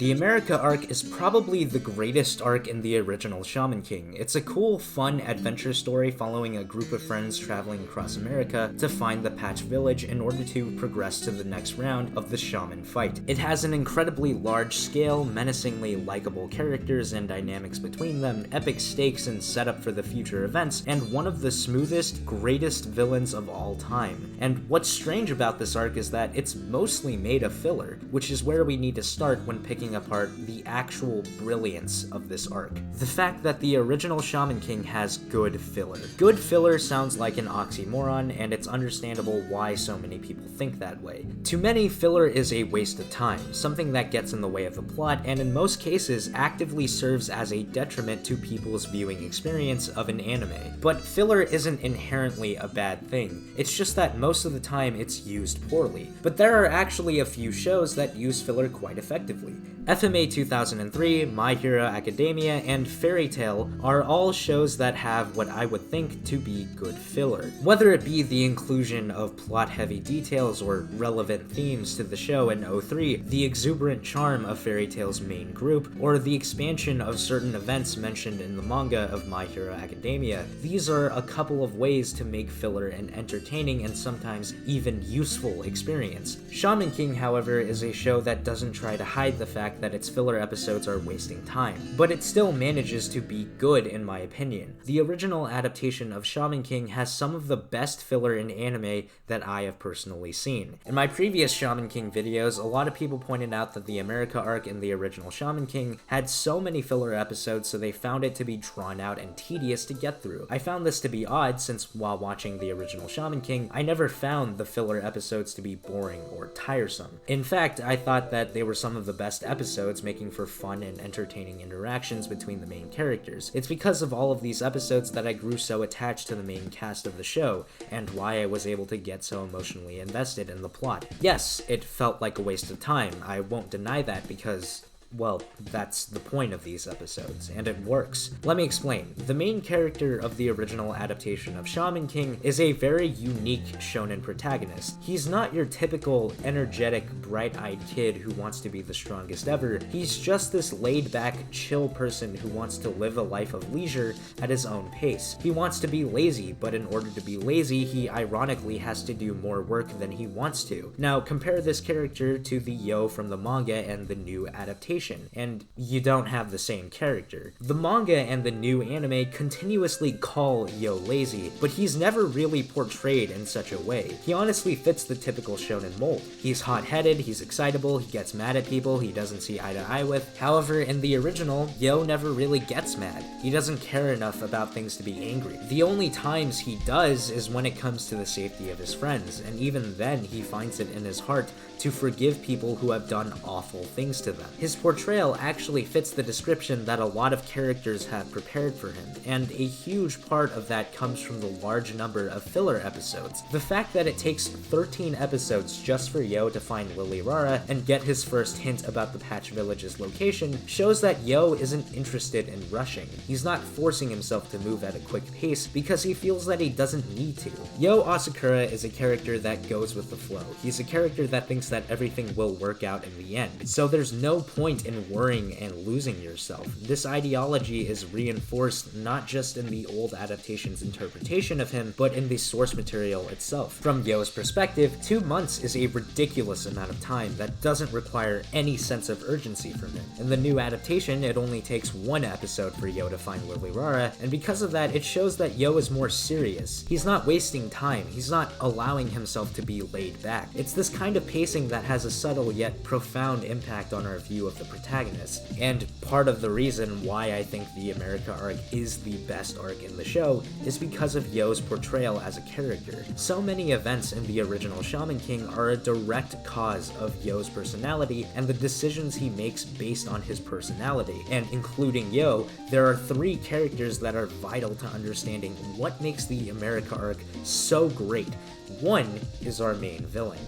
The America arc is probably the greatest arc in the original Shaman King. It's a cool, fun adventure story following a group of friends traveling across America to find the Patch Village in order to progress to the next round of the Shaman fight. It has an incredibly large scale, menacingly likable characters and dynamics between them, epic stakes and setup for the future events, and one of the smoothest, greatest villains of all time. And what's strange about this arc is that it's mostly made of filler, which is where we need to start when picking apart the actual brilliance of this arc. The fact that the original Shaman King has good filler. Good filler sounds like an oxymoron, and it's understandable why so many people think that way. To many, filler is a waste of time, something that gets in the way of the plot, and in most cases actively serves as a detriment to people's viewing experience of an anime. But filler isn't inherently a bad thing, it's just that most of the time it's used poorly. But there are actually a few shows that use filler quite effectively. FMA 2003, My Hero Academia, and Fairy Tail are all shows that have what I would think to be good filler. Whether it be the inclusion of plot-heavy details or relevant themes to the show in 03, the exuberant charm of Fairy Tail's main group, or the expansion of certain events mentioned in the manga of My Hero Academia, these are a couple of ways to make filler an entertaining and sometimes even useful experience. Shaman King, however, is a show that doesn't try to hide the fact that its filler episodes are wasting time, but it still manages to be good in my opinion. The original adaptation of Shaman King has some of the best filler in anime that I have personally seen. In my previous Shaman King videos, a lot of people pointed out that the America arc in the original Shaman King had so many filler episodes, so they found it to be drawn out and tedious to get through. I found this to be odd since while watching the original Shaman King, I never found the filler episodes to be boring or tiresome. In fact, I thought that they were some of the best episodes, making for fun and entertaining interactions between the main characters. It's because of all of these episodes that I grew so attached to the main cast of the show, and why I was able to get so emotionally invested in the plot. Yes, it felt like a waste of time. I won't deny that because, well, that's the point of these episodes, and it works. Let me explain. The main character of the original adaptation of Shaman King is a very unique shonen protagonist. He's not your typical energetic, bright-eyed kid who wants to be the strongest ever. He's just this laid-back, chill person who wants to live a life of leisure at his own pace. He wants to be lazy, but in order to be lazy, he ironically has to do more work than he wants to. Now, compare this character to the Yo from the manga and the new adaptation, and you don't have the same character. The manga and the new anime continuously call Yo lazy, but he's never really portrayed in such a way. He honestly fits the typical shonen mold. He's hot-headed, he's excitable, he gets mad at people he doesn't see eye to eye with. However, in the original, Yo never really gets mad. He doesn't care enough about things to be angry. The only times he does is when it comes to the safety of his friends, and even then he finds it in his heart to forgive people who have done awful things to them. His portrayal actually fits the description that a lot of characters have prepared for him, and a huge part of that comes from the large number of filler episodes. The fact that it takes 13 episodes just for Yo to find Lily Rara and get his first hint about the Patch Village's location shows that Yo isn't interested in rushing. He's not forcing himself to move at a quick pace because he feels that he doesn't need to. Yo Asakura is a character that goes with the flow. He's a character that thinks that everything will work out in the end, so there's no point in worrying and losing yourself. This ideology is reinforced not just in the old adaptation's interpretation of him, but in the source material itself. From Yo's perspective, 2 months is a ridiculous amount of time that doesn't require any sense of urgency from him. In the new adaptation, it only takes 1 episode for Yo to find Lily Rara, and because of that, it shows that Yo is more serious. He's not wasting time, he's not allowing himself to be laid back. It's this kind of pacing that has a subtle yet profound impact on our view of the protagonist, and part of the reason why I think the America arc is the best arc in the show is because of Yo's portrayal as a character. So many events in the original Shaman King are a direct cause of Yo's personality and the decisions he makes based on his personality, and including Yo, there are 3 characters that are vital to understanding what makes the America arc so great. One is our main villain.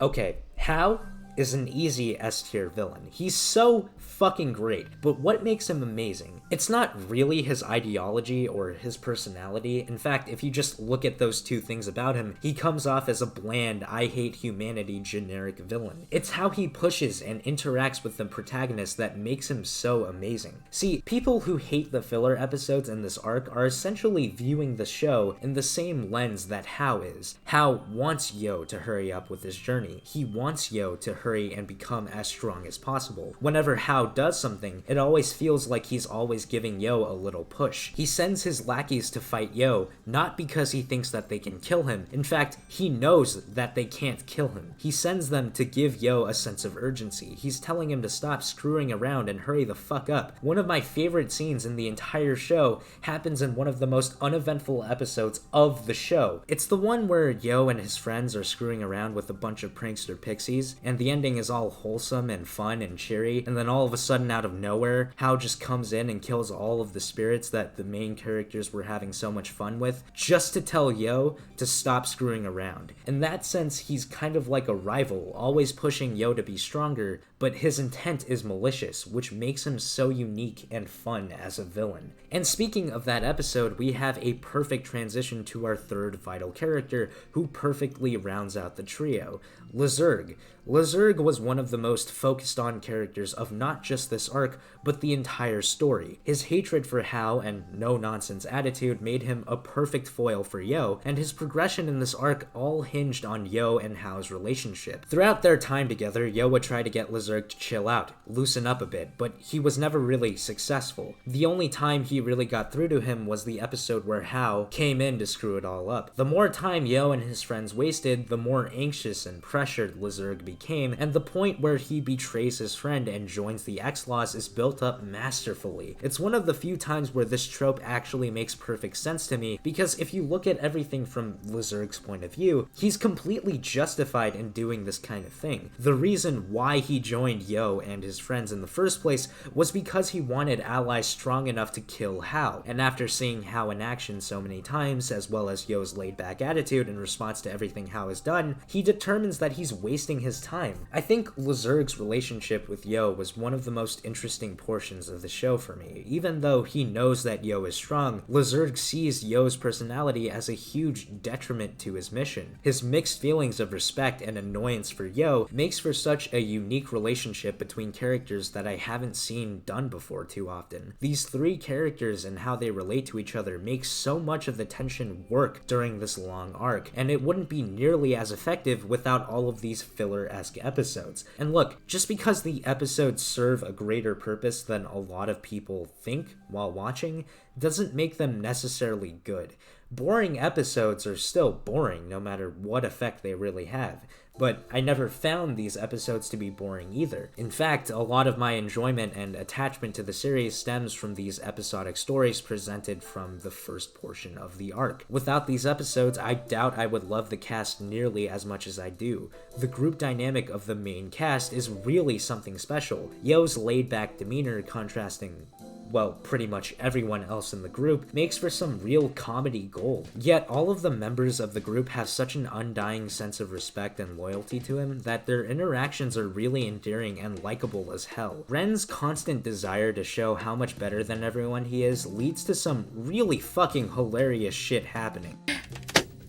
Okay, how is an easy S-tier villain. He's so fucking great, but what makes him amazing? It's not really his ideology or his personality. In fact, if you just look at those two things about him, he comes off as a bland, I hate humanity generic villain. It's how he pushes and interacts with the protagonist that makes him so amazing. See, people who hate the filler episodes in this arc are essentially viewing the show in the same lens that Hao is. Hao wants Yo to hurry up with his journey. He wants Yo to hurry and become as strong as possible. Whenever Hao does something, it always feels like he's always giving Yo a little push. He sends his lackeys to fight Yo, not because he thinks that they can kill him. In fact, he knows that they can't kill him. He sends them to give Yo a sense of urgency. He's telling him to stop screwing around and hurry the fuck up. One of my favorite scenes in the entire show happens in one of the most uneventful episodes of the show. It's the one where Yo and his friends are screwing around with a bunch of prankster pixies, and the ending is all wholesome and fun and cheery, and then all of a sudden out of nowhere, Hao just comes in and kills all of the spirits that the main characters were having so much fun with, just to tell Yo to stop screwing around. In that sense, he's kind of like a rival, always pushing Yo to be stronger, but his intent is malicious, which makes him so unique and fun as a villain. And speaking of that episode, we have a perfect transition to our third vital character, who perfectly rounds out the trio, Lizurg. Lizurg was one of the most focused on characters of not just this arc, but the entire story. His hatred for Hao and no-nonsense attitude made him a perfect foil for Yo, and his progression in this arc all hinged on Yo and Hao's relationship. Throughout their time together, Yo would try to get Lizurg to chill out, loosen up a bit, but he was never really successful. The only time he really got through to him was the episode where Hao came in to screw it all up. The more time Yo and his friends wasted, the more anxious and pressured Lizurg became, and the point where he betrays his friend and joins the X-Laws is built up masterfully. It's one of the few times where this trope actually makes perfect sense to me, because if you look at everything from Lizurg's point of view, he's completely justified in doing this kind of thing. The reason why he joined Yo and his friends in the first place was because he wanted allies strong enough to kill Hao, and after seeing Hao in action so many times, as well as Yo's laid-back attitude in response to everything Hao has done, he determines that he's wasting his time. I think Lizurg's relationship with Yo was one of the most interesting portions of the show for me. Even though he knows that Yo is strong, Lizurg sees Yo's personality as a huge detriment to his mission. His mixed feelings of respect and annoyance for Yo makes for such a unique relationship between characters that I haven't seen done before too often. These three characters and how they relate to each other make so much of the tension work during this long arc, and it wouldn't be nearly as effective without all of these filler-esque episodes. And look, just because the episodes serve a greater purpose than a lot of people think while watching, doesn't make them necessarily good. Boring episodes are still boring no matter what effect they really have. But I never found these episodes to be boring either. In fact, a lot of my enjoyment and attachment to the series stems from these episodic stories presented from the first portion of the arc. Without these episodes, I doubt I would love the cast nearly as much as I do. The group dynamic of the main cast is really something special. Yo's laid-back demeanor contrasting, well, pretty much everyone else in the group, makes for some real comedy gold. Yet all of the members of the group have such an undying sense of respect and loyalty to him that their interactions are really endearing and likable as hell. Ren's constant desire to show how much better than everyone he is leads to some really fucking hilarious shit happening.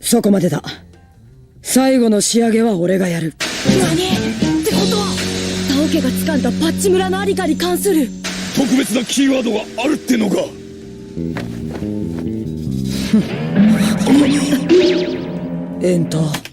そこまでだ。最後の仕上げは俺がやる。何？ってことは、タオ家が掴んだパッチ村のありかに関する特別なキーワードがあるってのか。エンター。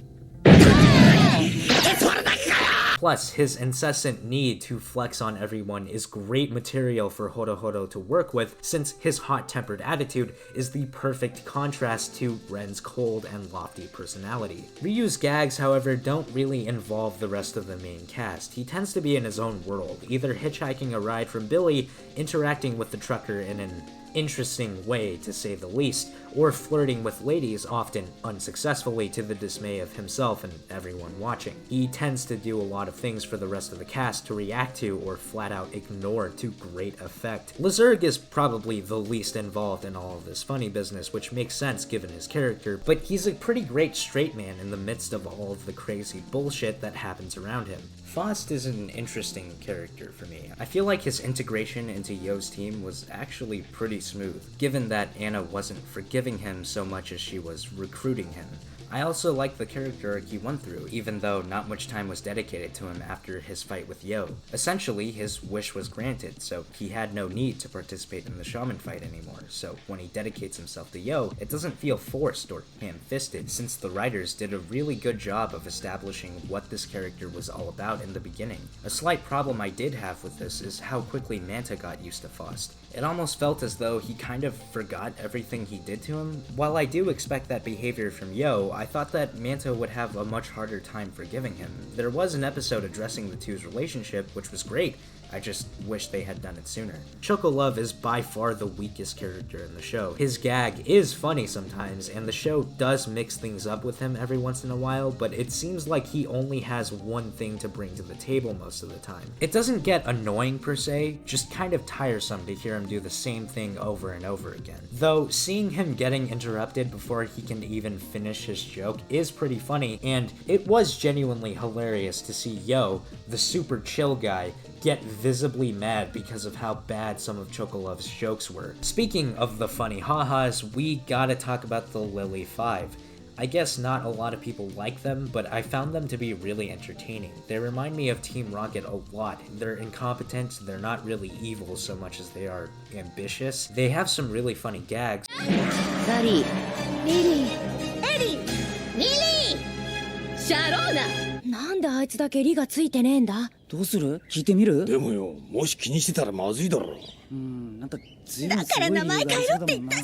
Plus, his incessant need to flex on everyone is great material for Horohoro to work with, since his hot-tempered attitude is the perfect contrast to Ren's cold and lofty personality. Ryu's gags, however, don't really involve the rest of the main cast. He tends to be in his own world, either hitchhiking a ride from Billy, interacting with the trucker in an interesting way, to say the least, or flirting with ladies, often unsuccessfully to the dismay of himself and everyone watching. He tends to do a lot of things for the rest of the cast to react to or flat out ignore to great effect. Lizurg is probably the least involved in all of this funny business, which makes sense given his character, but he's a pretty great straight man in the midst of all of the crazy bullshit that happens around him. Faust is an interesting character for me. I feel like his integration into Yo's team was actually pretty smooth, given that Anna wasn't forgiving him so much as she was recruiting him. I also like the character arc he went through, even though not much time was dedicated to him after his fight with Yo. Essentially, his wish was granted, so he had no need to participate in the Shaman fight anymore, so when he dedicates himself to Yo, it doesn't feel forced or ham-fisted, since the writers did a really good job of establishing what this character was all about in the beginning. A slight problem I did have with this is how quickly Manta got used to Faust. It almost felt as though he kind of forgot everything he did to him. While I do expect that behavior from Yo, I thought that Manta would have a much harder time forgiving him. There was an episode addressing the two's relationship, which was great. I just wish they had done it sooner. Chocolove is by far the weakest character in the show. His gag is funny sometimes, and the show does mix things up with him every once in a while, but it seems like he only has one thing to bring to the table most of the time. It doesn't get annoying per se, just kind of tiresome to hear him do the same thing over and over again. Though, seeing him getting interrupted before he can even finish his joke is pretty funny, and it was genuinely hilarious to see Yo, the super chill guy, get visibly mad because of how bad some of Chocolove's jokes were. Speaking of the funny ha-has, we gotta talk about the Lily 5. I guess not a lot of people like them, but I found them to be really entertaining. They remind me of Team Rocket a lot. They're incompetent, they're not really evil so much as they are ambitious. They have some really funny gags. Buddy. Lily. Eddie. Lily. Sharona. なんであいつだけリがついてねえんだどうする聞いてみるでもよ、もし気にしてたらまずいだろ。なんか随分すごい理由がありそうだもんな。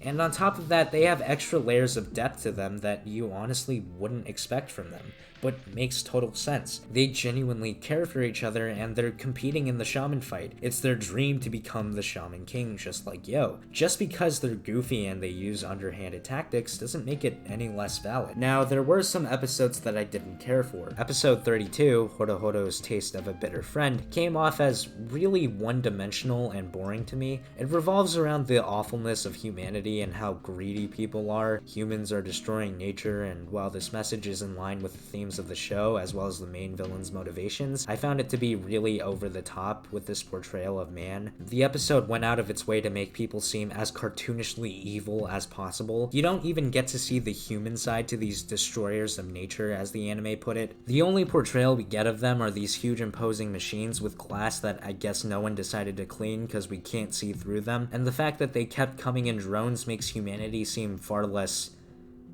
And on top of that, they have extra layers of depth to them that you honestly wouldn't expect from them, but makes total sense. They genuinely care for each other and they're competing in the Shaman fight. It's their dream to become the Shaman King just like Yo. Just because they're goofy and they use underhanded tactics doesn't make it any less valid. Now, there were some episodes that I didn't care for. Episode 32, Horohoro's Taste of a Bitter Friend, came off as really one-dimensional and boring to me. It revolves around the awfulness of humanity and how greedy people are. Humans are destroying nature, and while this message is in line with the themes of the show as well as the main villain's motivations, I found it to be really over the top with this portrayal of man. The episode went out of its way to make people seem as cartoonishly evil as possible. You don't even get to see the human side to these destroyers of nature, as the anime put it. The only portrayal we get of them are these huge imposing machines with glass that I guess no one decided to clean because we can't see through them, and the fact that they kept coming in drones makes humanity seem far less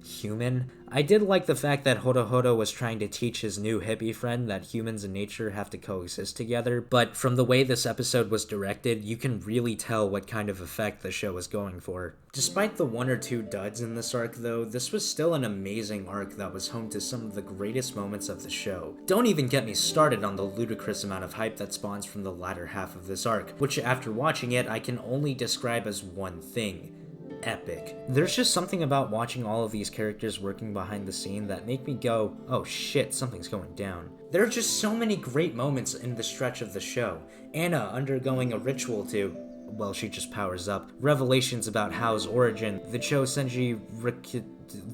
human. I did like the fact that Horohoro was trying to teach his new hippie friend that humans and nature have to coexist together, but from the way this episode was directed, you can really tell what kind of effect the show was going for. Despite the one or two duds in this arc though, this was still an amazing arc that was home to some of the greatest moments of the show. Don't even get me started on the ludicrous amount of hype that spawns from the latter half of this arc, which after watching it I can only describe as one thing: epic. There's just something about watching all of these characters working behind the scene that make me go, oh shit, something's going down. There are just so many great moments in the stretch of the show. Anna undergoing a ritual to, well, she just powers up. Revelations about Hao's origin. The Chosenji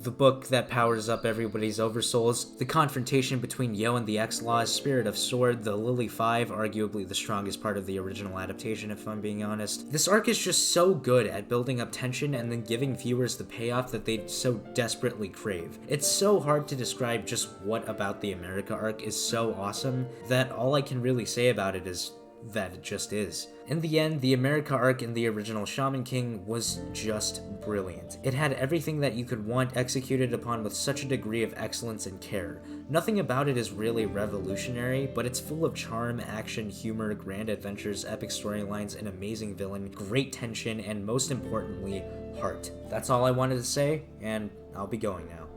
the book that powers up everybody's oversouls. The confrontation between Yo and the X-Laws, Spirit of Sword, the Lily 5, arguably the strongest part of the original adaptation if I'm being honest. This arc is just so good at building up tension and then giving viewers the payoff that they so desperately crave. It's so hard to describe just what about the America arc is so awesome that all I can really say about it is that it just is. In the end, the America arc in the original Shaman King was just brilliant. It had everything that you could want executed upon with such a degree of excellence and care. Nothing about it is really revolutionary, but it's full of charm, action, humor, grand adventures, epic storylines, an amazing villain, great tension, and most importantly, heart. That's all I wanted to say, and I'll be going now.